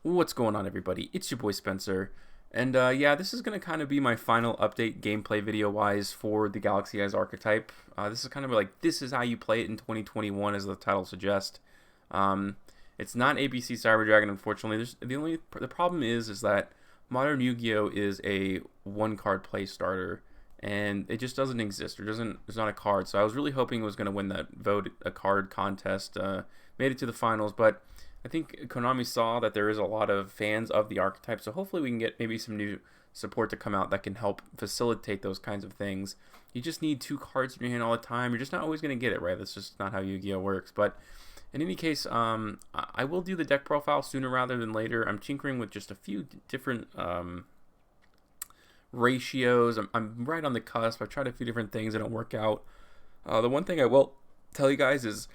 What's going on, everybody? It's your boy Spencer, and yeah, this is gonna kind of be my final update gameplay video-wise for the Galaxy Eyes archetype. This is kind of like this is how you play it in 2021, as the title suggests. Um, it's not ABC Cyber Dragon, unfortunately. The problem is that Modern Yu-Gi-Oh is a one-card play starter, and it just doesn't exist. There's not a card. So I was really hoping it was gonna win that vote a card contest. Made it to the finals, but I think Konami saw that there is a lot of fans of the archetype, so hopefully we can get maybe some new support to come out that can help facilitate those kinds of things. You just need two cards in your hand all the time. You're just not always going to get it, right? That's just not how Yu-Gi-Oh works. But in any case, I will do the deck profile sooner rather than later. I'm tinkering with just a few different ratios. I'm right on the cusp. I've tried a few different things that don't work out. The one thing I will tell you guys is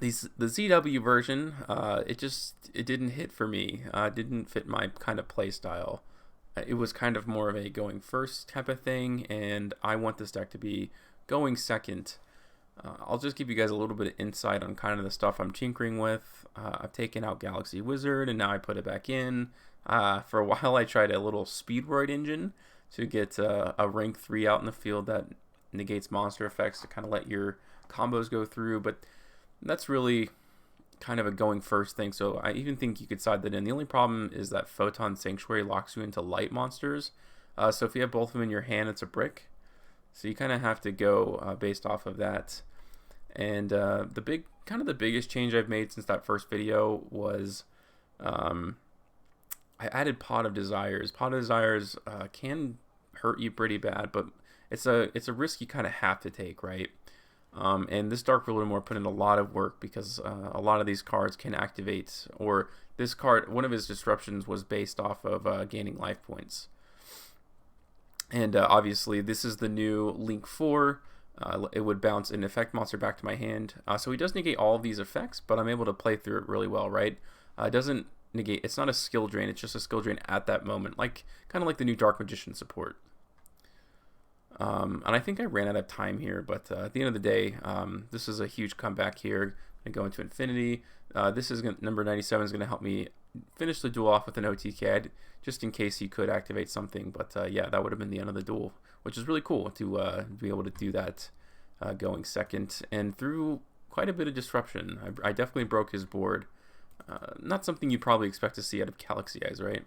the ZW version, it didn't hit for me. It didn't fit my kind of play style. It was kind of more of a going first type of thing, and I want this deck to be going second. I'll just give you guys a little bit of insight on kind of the stuff I'm tinkering with. I've taken out Galaxy Wizard, and now I put it back in. For a while, I tried a little Speedroid engine to get a rank 3 out in the field that negates monster effects to kind of let your combos go through, but that's really kind of a going first thing, so I even think you could side that in. The only problem is that Photon Sanctuary locks you into light monsters, so if you have both of them in your hand, it's a brick. So you kind of have to go based off of that. And the biggest change I've made since that first video was I added Pot of Desires. Pot of Desires can hurt you pretty bad, but it's a risk you kind of have to take, right? And this Dark Ruler More put in a lot of work because a lot of these cards can activate, or this card, one of his disruptions was based off of gaining life points. And obviously this is the new Link 4. It would bounce an effect monster back to my hand. So he does negate all of these effects, but I'm able to play through it really well, right? It doesn't negate, it's not a skill drain, it's just a skill drain at that moment, kind of like the new Dark Magician support. And I think I ran out of time here, but at the end of the day, this is a huge comeback here. I go into infinity. Number 97 is going to help me finish the duel off with an OTK, just in case he could activate something. But yeah, that would have been the end of the duel, which is really cool to be able to do that going second. And through quite a bit of disruption, I definitely broke his board. Not something you probably expect to see out of Galaxy Eyes, right?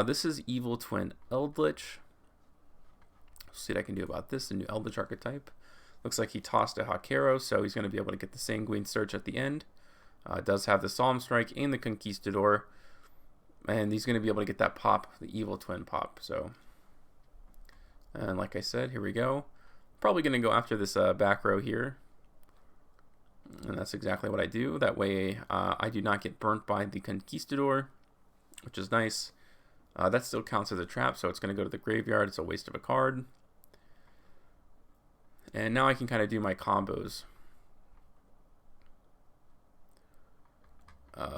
This is Evil Twin Eldritch. See what I can do about this, the new Eldritch archetype. Looks like he tossed a Hakero, so he's going to be able to get the Sanguine Search at the end. It does have the Solemn Strike and the Conquistador, and he's going to be able to get that pop, the Evil Twin pop. So, and like I said, here we go. Probably going to go after this back row here, and that's exactly what I do. That way, I do not get burnt by the Conquistador, which is nice. That still counts as a trap, so it's going to go to the graveyard. It's a waste of a card. And now I can kind of do my combos.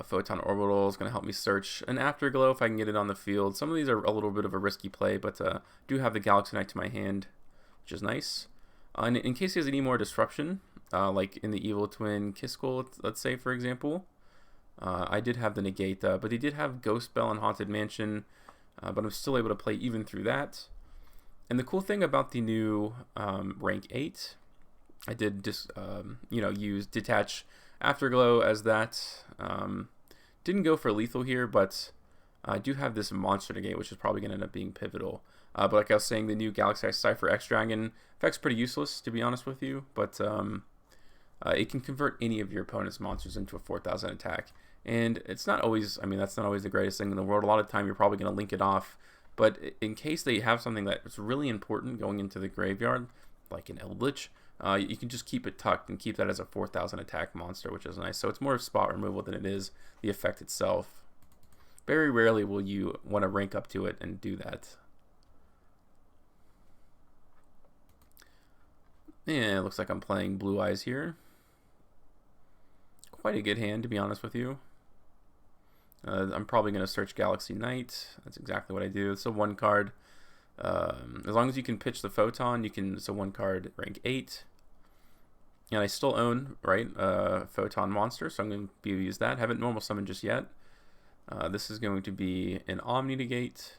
Photon Orbital is going to help me search an Afterglow if I can get it on the field. Some of these are a little bit of a risky play, but do have the Galaxy Knight to my hand, which is nice. And in case he has any more disruption, like in the Evil Twin Kiskel, let's say, for example, I did have the negate, but he did have Ghost Bell and Haunted Mansion, but I'm still able to play even through that. And the cool thing about the new rank 8, I did just use Detach Afterglow as that. Didn't go for lethal here, but I do have this monster negate, which is probably going to end up being pivotal. But like I was saying, the new Galaxy Eye Cypher X Dragon effect's pretty useless, to be honest with you, but it can convert any of your opponent's monsters into a 4,000 attack. And it's not always, that's not always the greatest thing in the world. A lot of the time you're probably going to link it off. But in case they have something that's really important going into the graveyard, like an Eldritch, you can just keep it tucked and keep that as a 4,000 attack monster, which is nice. So it's more spot removal than it is the effect itself. Very rarely will you want to rank up to it and do that. And it looks like I'm playing Blue Eyes here. Quite a good hand, to be honest with you. I'm probably going to search Galaxy Knight. That's exactly what I do. It's a 1 card. As long as you can pitch the Photon, it's a 1 card rank 8. And I still own, right, Photon Monster, so I'm going to be able to use that. Haven't normal summoned just yet. This is going to be an Omni Negate.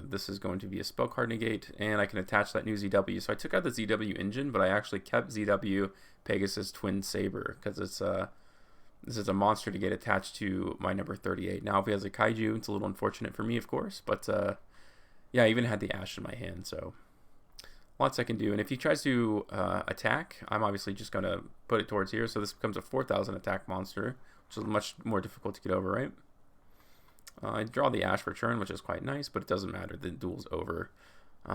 This is going to be a spell card negate, and I can attach that new ZW. So I took out the ZW engine, but I actually kept ZW Pegasus Twin Saber because it's this is a monster to get attached to my number 38. Now if he has a Kaiju, it's a little unfortunate for me, of course, but yeah, I even had the Ash in my hand, so lots I can do. And if he tries to attack, I'm obviously just going to put it towards here, so this becomes a 4,000 attack monster, which is much more difficult to get over, right? I draw the Ash for turn, which is quite nice, but it doesn't matter. The duel's over.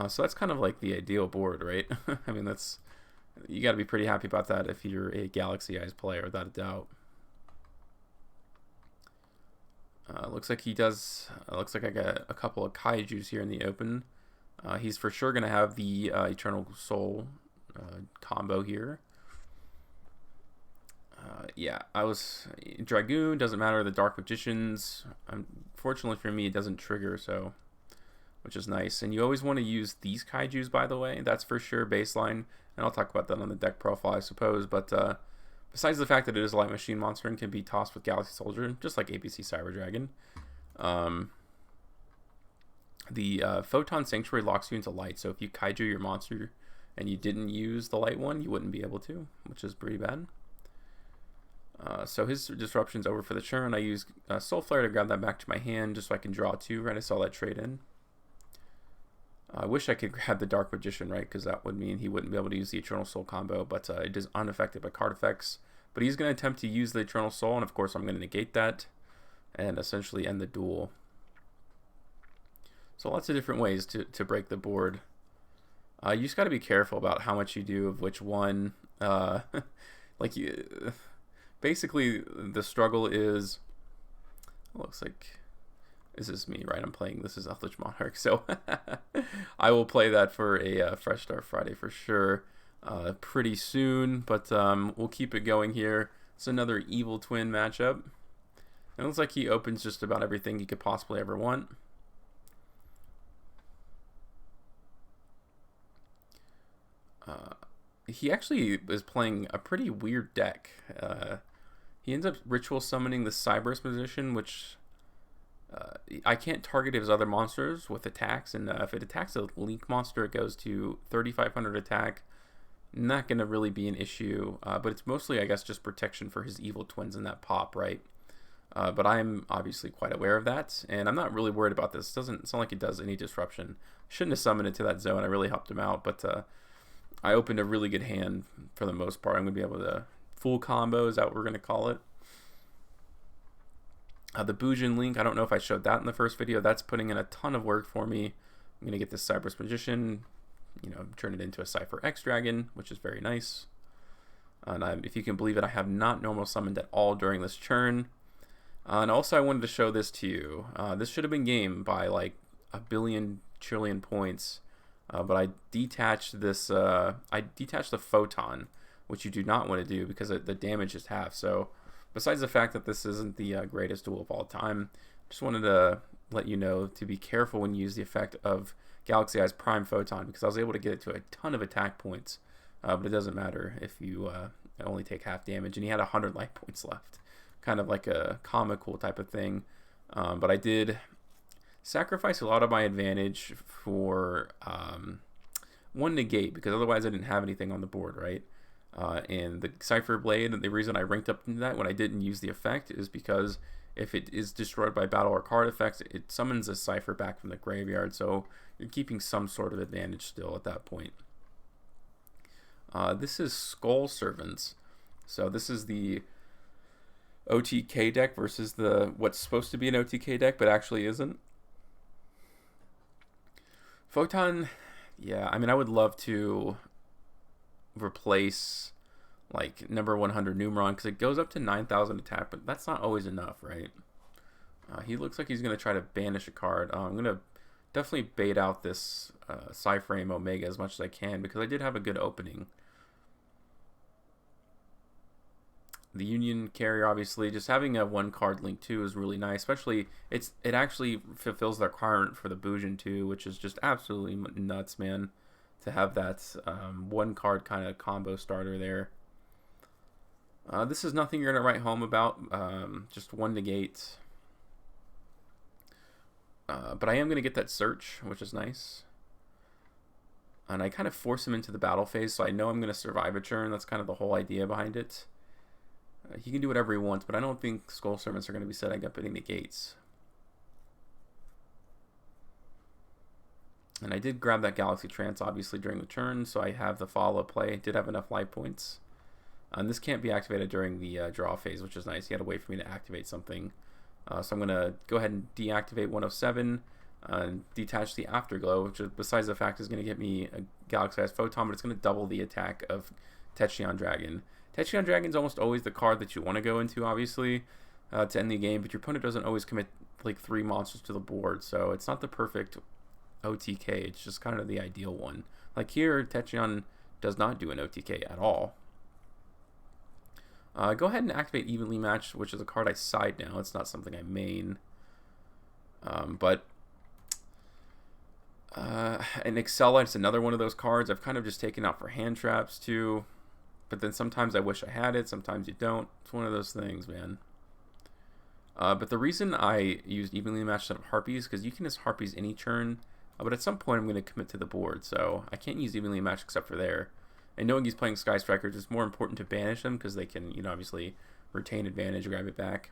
So that's kind of like the ideal board, right? I mean, you got to be pretty happy about that if you're a Galaxy Eyes player, without a doubt. Looks like he does. Looks like I got a couple of Kaijus here in the open. He's for sure going to have the Eternal Soul combo here. Yeah, Dragoon, doesn't matter, the Dark Magicians, fortunately for me, it doesn't trigger, so, which is nice. And you always want to use these Kaijus, by the way, that's for sure baseline, and I'll talk about that on the deck profile, I suppose, but besides the fact that it is a Light Machine monster and can be tossed with Galaxy Soldier, just like ABC Cyber Dragon, the Photon Sanctuary locks you into light, so if you Kaiju your monster and you didn't use the light one, you wouldn't be able to, which is pretty bad. So his disruption's over for the turn. I use Soul Flare to grab that back to my hand just so I can draw 2, right? I saw that trade in. I wish I could grab the Dark Magician, right? Because that would mean he wouldn't be able to use the Eternal Soul combo, but it is unaffected by card effects. But he's going to attempt to use the Eternal Soul, and of course I'm going to negate that and essentially end the duel. So lots of different ways to break the board. You just got to be careful about how much you do of which one. Basically, the struggle is, looks like, this is me, right? I'm playing, this is Eldritch Monarch, so I will play that for a Fresh Start Friday for sure pretty soon, but we'll keep it going here. It's another Evil Twin matchup. It looks like he opens just about everything he could possibly ever want. He actually is playing a pretty weird deck. He ends up ritual summoning the Cyberus Magician, which I can't target his other monsters with attacks, and if it attacks a Link monster, it goes to 3,500 attack. Not going to really be an issue, but it's mostly, I guess, just protection for his evil twins in that pop, right? But I'm obviously quite aware of that, and I'm not really worried about this. It doesn't sound like it does any disruption. Shouldn't have summoned it to that zone. I really helped him out, but I opened a really good hand for the most part. I'm going to be able to full combo, is that what we're going to call it? The Bujin Link, I don't know if I showed that in the first video. That's putting in a ton of work for me. I'm going to get this Cyberus Magician, turn it into a Cypher X Dragon, which is very nice. And if you can believe it, I have not normal summoned at all during this turn. And also I wanted to show this to you. This should have been game by like a billion trillion points. But I detached this, I detached the Photon, which you do not want to do because the damage is half. So besides the fact that this isn't the greatest duel of all time, just wanted to let you know to be careful when you use the effect of Galaxy Eyes Prime Photon, because I was able to get it to a ton of attack points, but it doesn't matter if you only take half damage, and he had 100 life points left. Kind of like a comical type of thing, but I did sacrifice a lot of my advantage for one negate, because otherwise I didn't have anything on the board, right? And the Cypher Blade, the reason I ranked up that when I didn't use the effect is because if it is destroyed by battle or card effects, it summons a Cypher back from the graveyard, so you're keeping some sort of advantage still at that point. This is Skull Servants. So this is the OTK deck versus what's supposed to be an OTK deck but actually isn't. Photon, yeah, I mean, I would love to replace like number 100 Numeron, because it goes up to 9,000 attack, but that's not always enough, right? He looks like he's going to try to banish a card. I'm going to definitely bait out this Cyframe Omega as much as I can, because I did have a good opening. The Union Carrier, obviously, just having a one card link too is really nice, especially it actually fulfills the requirement for the Bujin too, which is just absolutely nuts, man. to have that one card kind of combo starter there. This is nothing you're going to write home about, just one negate. But I am going to get that search, which is nice. And I kind of force him into the battle phase, so I know I'm going to survive a turn. That's kind of the whole idea behind it. He can do whatever he wants, but I don't think Skull Servants are going to be setting up any negates. And I did grab that Galaxy Trance, obviously, during the turn, so I have the follow play. Did have enough life points. And this can't be activated during the draw phase, which is nice. He had to wait for me to activate something. So I'm going to go ahead and deactivate 107 and detach the Afterglow, which is, besides the fact is going to get me a Galaxy-sized Photon, but it's going to double the attack of Techion Dragon. Techion Dragon is almost always the card that you want to go into, obviously, to end the game, but your opponent doesn't always commit like 3 monsters to the board, so it's not the perfect OTK. It's just kind of the ideal one. Like here, Techion does not do an OTK at all. Go ahead and activate Evenly Matched, which is a card I side now. It's not something I main. And Accelight's another one of those cards I've kind of just taken out for hand traps too. But then sometimes I wish I had it, sometimes you don't. It's one of those things, man. But the reason I used Evenly Matched instead of Harpies, because you can just Harpies any turn, but at some point I'm going to commit to the board, so I can't use Evenly Matched except for there. And knowing he's playing Sky Strikers, it's more important to banish them because they can, obviously retain advantage, grab it back.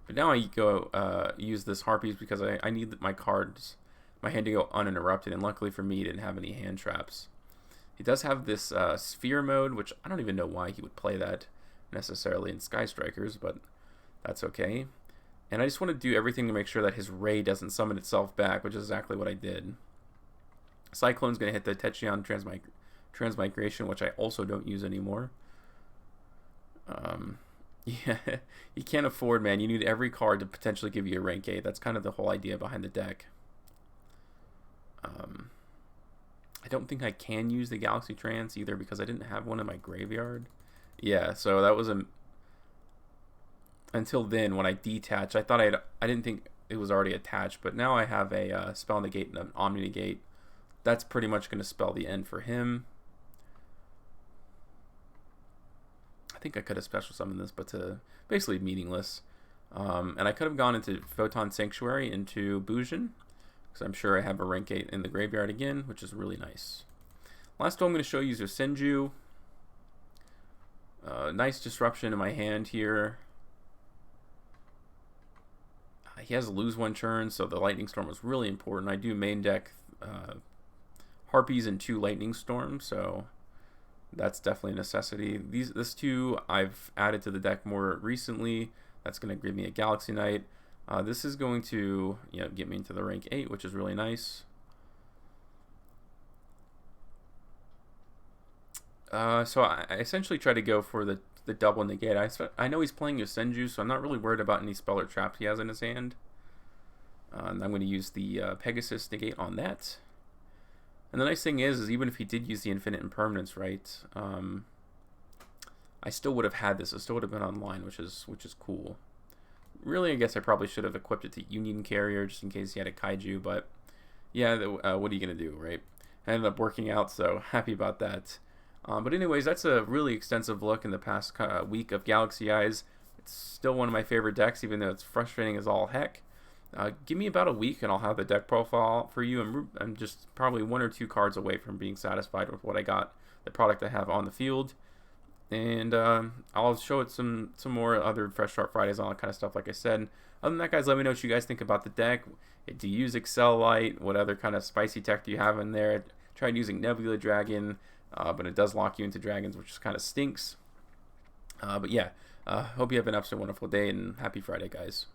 But now I go use this Harpies because I need my cards, my hand to go uninterrupted, and luckily for me, he didn't have any hand traps. He does have this Sphere mode, which I don't even know why he would play that necessarily in Sky Strikers, but that's okay. And I just want to do everything to make sure that his Ray doesn't summon itself back, which is exactly what I did. Cyclone's going to hit the Techion Transmigration, which I also don't use anymore. Yeah, you can't afford, man. You need every card to potentially give you a rank 8. That's kind of the whole idea behind the deck. I don't think I can use the Galaxy Trance either because I didn't have one in my graveyard. Yeah, so that was until then when I detached. I thought I didn't think it was already attached, but now I have a Spell Negate and an Omni Negate. That's pretty much going to spell the end for him. I think I could have special summoned this, but basically meaningless. And I could have gone into Photon Sanctuary into Bujin, because I'm sure I have a rank 8 in the graveyard again, which is really nice. Last one I'm going to show you is Yosenju. Nice disruption in my hand here. He has to lose 1 turn, so the Lightning Storm was really important. I do main deck Harpies and 2 Lightning Storms, so that's definitely a necessity. This 2 I've added to the deck more recently. That's going to give me a Galaxy Knight. This is going to get me into the rank 8, which is really nice. So I essentially try to go for the double negate. I know he's playing Yosenju, so I'm not really worried about any spell or traps he has in his hand. And I'm going to use the Pegasus negate on that. And the nice thing is even if he did use the Infinite Impermanence, right, I still would have had this. It still would have been online, which is cool. Really, I guess I probably should have equipped it to Union Carrier just in case he had a Kaiju, but yeah, what are you going to do, right? I ended up working out, so happy about that. But anyways, that's a really extensive look in the past week of Galaxy Eyes. It's still one of my favorite decks, even though it's frustrating as all heck. Give me about a week and I'll have the deck profile for you. I'm just probably 1 or 2 cards away from being satisfied with what I got, the product I have on the field. And I'll show it some more other Fresh Start Fridays, all that kind of stuff, like I said. Other than that, guys, let me know what you guys think about the deck. Do you use Accelight's? What other kind of spicy tech do you have in there? Tried using Nebula Dragon, but it does lock you into dragons, which kind of stinks. But yeah, hope you have an absolutely wonderful day, and happy Friday, guys.